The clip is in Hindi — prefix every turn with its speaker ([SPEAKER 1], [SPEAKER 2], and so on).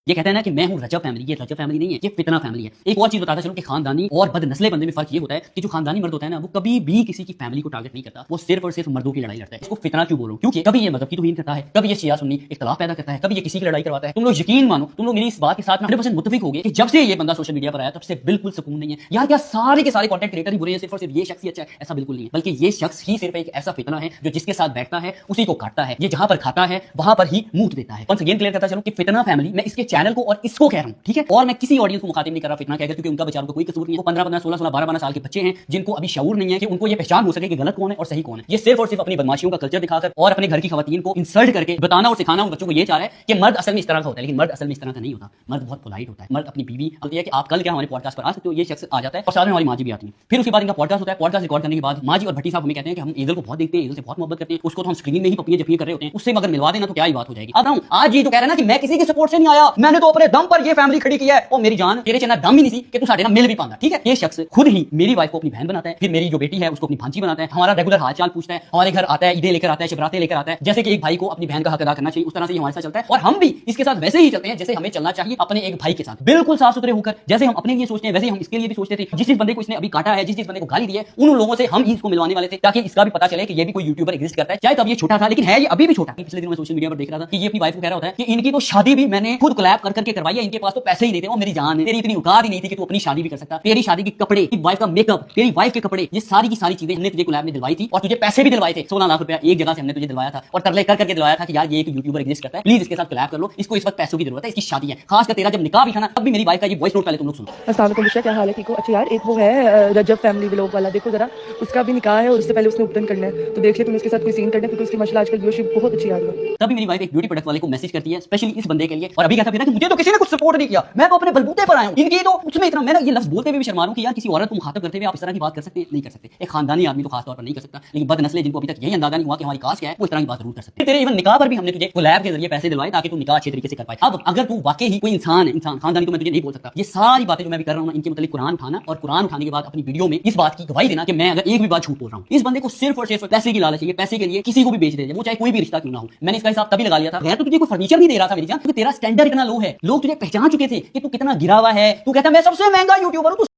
[SPEAKER 1] ये कहता है ना कि मैं हूं रजब फैमिली, ये रजब फैमिली नहीं है, ये फितना फैमिली है। एक और चीज बताता चलो कि खानदानी और बदनस्ले बंदे में फर्क ये होता है कि जो खानदानी मर्द होता है ना वो कभी भी किसी की फैमिली को टारगेट नहीं करता, वो सिर्फ और सिर्फ मर्दों की लड़ाई लड़ता है। इसको फितना क्यों बोलो? क्योंकि कभी ये मजहब की तौहीन करता है, कभी ये शिया सुन्नी इख्तिलाफ पैदा करता है, कभी ये किसी की लड़ाई करवाता है। तुम लोग यकीन मानो, तुम लोग मेरी इस बात के साथ 100% मुत्तफिक हो गए कि जब से ये बंदा सोशल मीडिया पर आया तब से बिल्कुल सुकून नहीं है यार। क्या सारे के सारे कंटेंट क्रिएटर ही बुरे हैं, सिर्फ और सिर्फ ये शख्स ही अच्छा है? ऐसा बिल्कुल नहीं है, बल्कि ये शख्स ही सिर्फ एक ऐसा फितना है जो जिसके साथ बैठता है उसी को काटता है। ये जहां पर खाता है वहां पर ही मूत देता है। वंस अगेन क्लियर करता चलो कि फितना फैमिली, मैं इसके चैनल को और इसको कह रहा हूं, ठीक है? और मैं किसी ऑडियंस को मुखातिब नहीं कर रहा फितना कहकर, क्योंकि उनका बेचारों का कोई कसूर नहीं है। वो 15-15, 16-16, 12-12 साल के बच्चे हैं जिनको अभी शऊर नहीं है कि उनको ये पहचान हो सके कि गलत कौन है और सही कौन है। ये सिर्फ और सिर्फ अपनी बदमाशियों का कल्चर दिखाकर और अपने घर की खवातीन को इंसल्ट करके बताना और सिखाना उन बच्चों को ये चाह रहा है कि मर्द असल में इस तरह का होता है। लेकिन मर्द असल में इस तरह का नहीं होता। मर्द बहुत पोलाइट होता है। मर्द अपनी बीवी बोलती है कि आप कल क्या हमारे पॉडकास्ट पर आ सकते हो, ये शख्स आ जाता है और साथ में हमारी माँ जी भी आती है। फिर उसके बाद इनका पॉडकास्ट होता है। पॉडकास्ट रिकॉर्ड करने के बाद माँ जी और भट्टी साहब हमें कहते हैं कि हम ईदल को बहुत देखते हैं, ईदल से बहुत मोहब्बत करते हैं, उसको तो हम स्क्रीन में ही पपियां जपियां कर रहे होते हैं, उससे मगर मिलवा देना तो क्या ही बात हो जाएगी। अब आज ये जो कह रहा है ना कि मैं किसी के सपोर्ट से नहीं आया, मैंने तो अपने दम पर ये फैमिली खड़ी की है, और मेरी जान तेरे चेना दम ही नहीं थी कि तू साडे ना मिल भी पांदा, ठीक है? ये शख्स खुद ही मेरी वाइफ को अपनी बहन बनाता है, फिर मेरी जो बेटी है उसको अपनी भांजी बनाता है, हमारा रेगुलर हाल चाल पूछता है, हमारे घर आता है, ईदें लेकर आता है, शिवरातें लेकर आता है, जैसे कि एक भाई को अपनी बहन का हक अदा करना चाहिए उस तरह से हमारे साथ चलता है। और हम भी इसके साथ वैसे ही चलते हैं जैसे हमें चलना चाहिए अपने एक भाई के साथ, बिल्कुल साफ सुथरे होकर। जैसे हम अपने लिए सोचते हैं वैसे हम इसके लिए भी सोचते थे। जिस बंदे को इसने अभी काटा है, जिस बंदे को गाली दी है, उन लोगों से हम ही इसको मिलवाने वाले थे ताकि इसका भी पता चले कि ये भी कोई यूट्यूबर एग्जिस्ट करता है। चाहे तब ये छोटा था लेकिन है ये अभी भी छोटा। पिछले दिन मैं सोशल मीडिया पर देख रहा था कि ये अपनी वाइफ को कह रहा होता है कि इनकी तो शादी भी मैंने खुद कोलैब कर करके करवाई है, इनके पास तो पैसे ही नहीं थे। और मेरी जान, तेरी इतनी औकात ही नहीं थी कि तू अपनी शादी भी कर सकता। तेरी शादी के कपड़े, तेरी वाइफ का मेकअप, तेरी वाइफ के कपड़े, ये सारी की सारी चीजें हमने तुझे कोलैब में दिलवाई थी और तुझे पैसे भी दिलवाए थे। 16 लाख रुपया एक जगह से हमने तुझे दिलवाया था और तरले कर करके दिलवाया था कि यार ये एक यूट्यूबर एग्जिस्ट करता है, प्लीज इसके साथ कोलैब कर लो, इसको इस वक्त पैसों की जरूरत है, इसकी शादी है। खासकर तेरा जब निकाह भी था ना तब भी मेरी वाइफ का ये वॉइस नोट पहले तुम लोग सुनो।
[SPEAKER 2] अस्सलाम वालेकुम बुशरा, क्या हाल है? ठीक हो? अच्छा यार, एक वो है रजब फैमिली व्लॉग वाला, देखो जरा, उसका भी निकाह है और उससे पहले उसने उपटन करना है, तो देख ले तुम इसके साथ कोई सीन करना है क्योंकि उसकी माशाल्लाह आजकल व्यूअरशिप बहुत अच्छी आ रही है।
[SPEAKER 1] तभी मेरी वाइफ एक ब्यूटी प्रोडक्ट वाले को मैसेज करती है स्पेशली इस बंदे के लिए, और अभी कहता है कि मुझे तो किसी ने कुछ सपोर्ट नहीं किया, मैं तो अपने बलबूते पर आया हूं, इनकी तो उसमें इतना। मैं ना ये लफ्ज बोलते हुए भी शर्मा रहा हूं कि यार किसी औरत को मुखातब करते हुए आप इस तरह की बात कर सकते हैं? नहीं कर सकते। एक खानदानी आदमी तो खास तौर पर नहीं कर सकता, लेकिन बदनस्ले जिनको अभी तक यही अंदाजा नहीं हुआ कि हमारी कास्ट क्या है वो इस तरह की बात जरूर कर सकते हैं। तेरे इवन निकाह पर भी हमने तुझे कोलैब के जरिए पैसे दिलवाए ताकि तू निकाह अच्छे तरीके से कर पाए। अब अगर तू वाकई ही कोई इंसान है, इंसान खानदानी, तो मैं तुझे नहीं बोल सकता। ये सारी बातें जो मैं भी कर रहा हूं इनके मतलब कुरान उठाना और कुरान उठाने के बाद अपनी वीडियो में इस बात की गवाही देना कि मैं अगर एक भी बात झूठ बोल रहा हूं। इस बंदे को सिर्फ और सिर्फ पैसे की लालच है, पैसे के लिए किसी को भी बेच दे, वो चाहे कोई भी रिश्ता क्यों ना हो। मैंने इसका हिसाब तभी लगा लिया था। गैर तो तुझे कोई फर्नीचर नहीं दे रहा था मेरी जान, क्योंकि तेरा स्टैंडर्ड इतना लो है, लोग तुझे पहचान चुके थे कि तू कितना गिरा हुआ है। तू कहता मैं सबसे महंगा यूट्यूबर हूं।